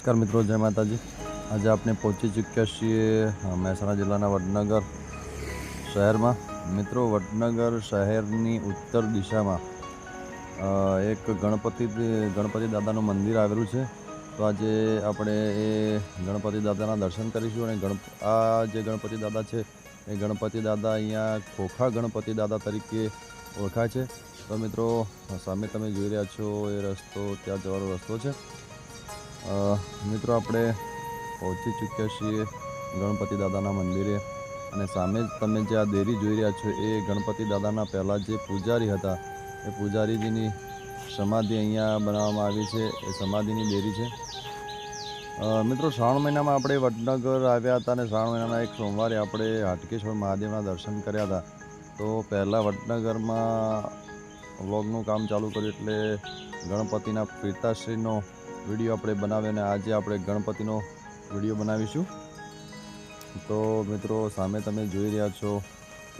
નમસ્કાર મિત્રો, જય માતાજી। આજે આપણે પહોંચી ચૂક્યા છીએ મહેસાણા જિલ્લાના વડનગર શહેરમાં। મિત્રો, વડનગર શહેરની ઉત્તર દિશામાં એક ગણપતિ દાદાનું મંદિર આવેલું છે। તો આજે આપણે એ ગણપતિ દાદાના દર્શન કરીશું અને આ જે ગણપતિ દાદા છે એ ગણપતિ દાદા અહીંયા ખોખા ગણપતિ દાદા તરીકે ઓળખાય છે। તો મિત્રો, સામે તમે જોઈ રહ્યા છો એ રસ્તો ત્યાં જવાનો રસ્તો છે। મિત્રો, આપણે પહોંચી ચૂક્યા છીએ ગણપતિ દાદાના મંદિરે અને સામે જ તમે જે આ દેરી જોઈ રહ્યા છો એ ગણપતિ દાદાના પહેલાં જે પૂજારી હતા એ પૂજારીજીની સમાધિ અહીંયા બનાવવામાં આવી છે। એ સમાધિની દેરી છે। મિત્રો, શ્રાવણ મહિનામાં આપણે વડનગર આવ્યા હતા અને શ્રાવણ મહિનાના એક સોમવારે આપણે હાટકેશ્વર મહાદેવના દર્શન કર્યા હતા। તો પહેલાં વડનગરમાં વ્લોગનું કામ ચાલુ કર્યું એટલે ગણપતિના પિતાશ્રીનો વિડીયો આપણે બનાવ્યો અને આજે આપણે ગણપતિનો વિડીયો બનાવીશું। તો મિત્રો, સામે તમે જોઈ રહ્યા છો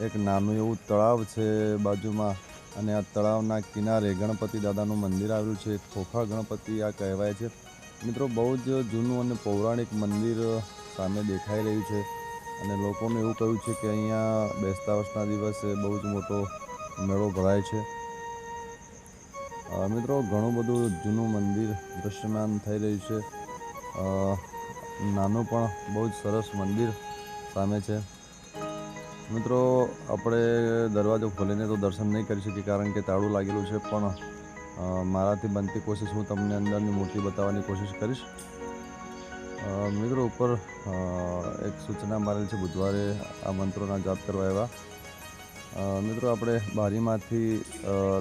એક નાનું એવું તળાવ છે બાજુમાં અને આ તળાવના કિનારે ગણપતિ દાદાનું મંદિર આવેલું છે। ખોખા ગણપતિ આ કહેવાય છે। મિત્રો, બહુ જ જૂનું અને પૌરાણિક મંદિર સામે દેખાઈ રહ્યું છે અને લોકોને એવું કહ્યું છે કે અહીંયા બેસતા વર્ષના દિવસે બહુ જ મોટો મેળો ભરાય છે। મિત્રો, ઘણું બધું જૂનું મંદિર દૃશ્યમાન થઈ રહ્યું છે। નાનું પણ બહુ જ સરસ મંદિર સામે છે। મિત્રો, આપણે દરવાજો ખોલીને તો દર્શન નહીં કરી શકીએ કારણ કે તાળું લાગેલું છે, પણ મારાથી બનતી કોશિશ હું તમને અંદરની મૂર્તિ બતાવવાની કોશિશ કરીશ। મિત્રો, ઉપર એક સૂચના મારેલ છે બુધવારે આ મંત્રોના જાપ કરવા એવા। મિત્રો, આપણે બારીમાંથી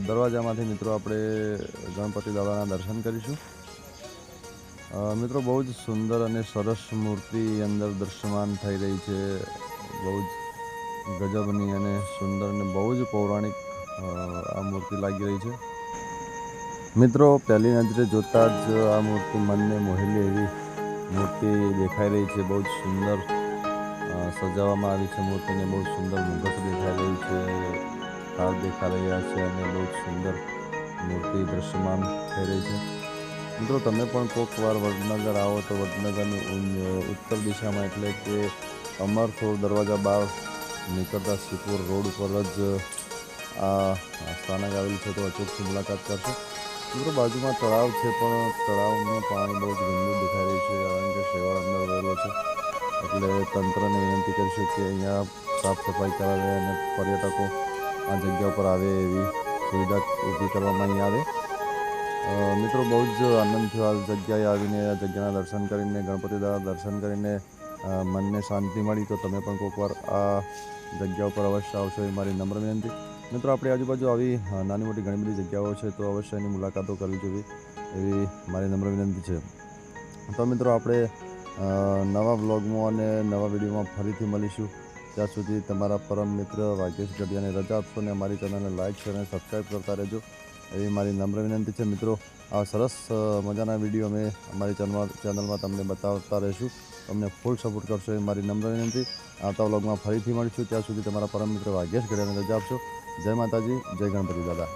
દરવાજામાંથી મિત્રો આપણે ગણપતિ દાદાના દર્શન કરીશું। મિત્રો, બહુ જ સુંદર અને સરસ મૂર્તિ અંદર દૃશ્યમાન થઈ રહી છે। બહુ જ ગજબની અને સુંદર અને બહુ જ પૌરાણિક આ મૂર્તિ લાગી રહી છે। મિત્રો, પહેલી નજરે જોતાં જ આ મૂર્તિ મનને મોહી લે એવી મૂર્તિ દેખાઈ રહી છે। બહુ જ સુંદર સજાવવામાં આવી છે મૂર્તિને। બહુ સુંદર મુગટ દેખાઈ રહ્યું છે, હાર દેખાઈ રહ્યા છે અને બહુ જ સુંદર મૂર્તિ દૃશ્યમાન થઈ રહી છે। મિત્રો, તમે પણ કોઈક વાર વડનગર આવો તો વડનગરની ઉત્તર દિશામાં એટલે કે અમરખોર દરવાજા બહાર નીકળતા શિપુર રોડ ઉપર જ આ સ્થાનક આવેલું છે, તો અચૂકથી મુલાકાત કરશો। મિત્રો, બાજુમાં તળાવ છે પણ તળાવનું પાણી બહુ જ ગંદુ દેખાઈ રહ્યું છે કારણ કે શેવાળ અંદર રહેલો છે। એટલે તંત્રને વિનંતી કરીશું કે અહીંયા સાફ સફાઈ કરાવે અને પર્યટકો આ જગ્યા ઉપર આવે એવી સુવિધા ઊભી કરવામાં અહીં આવે। મિત્રો, બહુ જ આનંદ થયો આ જગ્યાએ આવીને, આ જગ્યાના દર્શન કરીને, ગણપતિ દાદા દર્શન કરીને મનને શાંતિ મળી। તો તમે પણ કોઈક વાર આ જગ્યા ઉપર અવશ્ય આવશો એ મારી નમ્ર વિનંતી। મિત્રો, આપણી આજુબાજુ આવી નાની મોટી ઘણી બધી જગ્યાઓ છે, તો અવશ્ય એની મુલાકાતો કરવી જોઈએ એવી મારી નમ્ર વિનંતી છે। તો મિત્રો, આપણે નવા વ્લોગમાં અને નવા વિડીયોમાં ફરીથી મળીશું। ત્યાં સુધી તમારા પરમ મિત્ર વાઘેશ ગઢિયાને રજા આપશો અને અમારી ચેનલને લાઇક શેર અને સબસ્ક્રાઈબ કરતા રહેજો એવી મારી નમ્ર વિનંતી છે। મિત્રો, આ સરસ મજાના વિડીયો અમે અમારી ચેનલમાં તમને બતાવતા રહીશું। તમને ફૂલ સપોર્ટ કરશો એ મારી નમ્ર વિનંતી। આવતા વ્લોગમાં ફરીથી મળીશું। ત્યાં સુધી તમારા પરમ મિત્ર વાઘેશ ગઢિયાને રજા આપશો। જય માતાજી, જય ગણપતિ દાદા।